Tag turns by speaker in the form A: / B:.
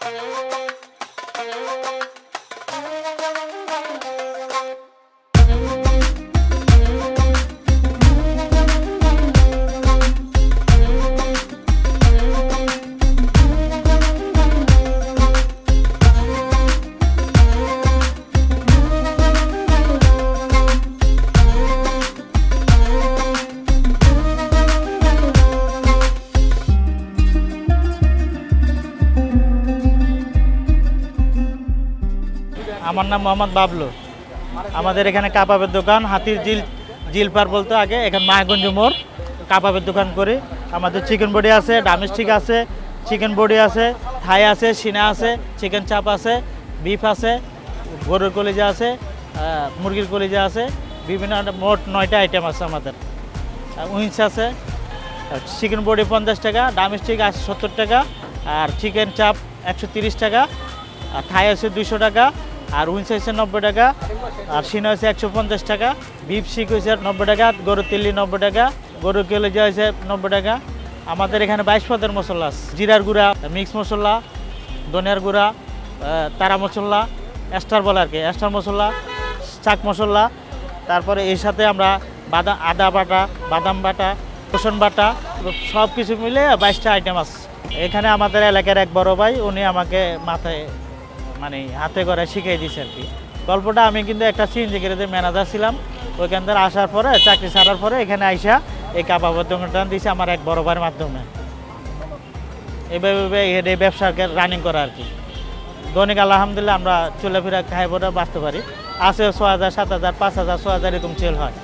A: আমার নাম মোহাম্মদ বাবলু। আমাদের এখানে কাবাবের দোকান, হাতির জিলপার বলতে আগে, এখানে মায়াগঞ্জ মোড়। কাবাবের দোকান করি। আমাদের চিকেন বডি আছে, ডামিস্টিক আছে, চিকেন বডি আছে, থাই আছে, সিনা আছে, চিকেন চাপ আছে, বিফ আছে, গরুর কলিজা আছে, মুরগির কলিজা আছে, বিভিন্ন মোট 9টা আইটেম আছে আমাদের। উইংস আছে, চিকেন বডি 50 টাকা, ডামিস্টিক 70 টাকা, আর চিকেন চাপ 130 টাকা, আর থাই আছে 200 টাকা, আর উইংস হয়েছে 90 টাকা, আর সিনা হয়েছে 150 টাকা, বিফ শিক হয়েছে 90 টাকা, গরুর তিল্লি 90 টাকা, গরুর কলিজা হয়েছে 90 টাকা। আমাদের এখানে 22 পদের মশলা আছে। জিরার গুঁড়া, মিক্স মশলা, ধনিয়ার গুঁড়া, তারা মশলা, স্টার বলে আর কি, স্টার মশলা, চাক মশলা। তারপরে এর সাথে আমরা আদা বাটা, বাদাম বাটা, রসুন বাটা, সব কিছু মিলে 22টা আইটেম আছে। এখানে আমাদের এলাকার এক বড় ভাই, উনি আমাকে মাথায় মানে হাতে করে শিখিয়ে দিয়েছে আর কি। গল্পটা আমি কিন্তু একটা সিএনজি গ্যারেজের ম্যানেজার ছিলাম। ওইখান থেকে আসার পরে, চাকরি ছাড়ার পরে এখানে আইসা এই কাবাবের দোকানটা দিয়েছে আমার এক বড় ভাইয়ের মাধ্যমে। এইভাবে এই ব্যবসাকে রানিং করা আর কি। দৈনিক আলহামদুলিল্লাহ আমরা চলাফেরা খাই বলে বাঁচতে পারি। আছে 6,000, 7,000, 5,000, 6,000 এরকম সেল হয়।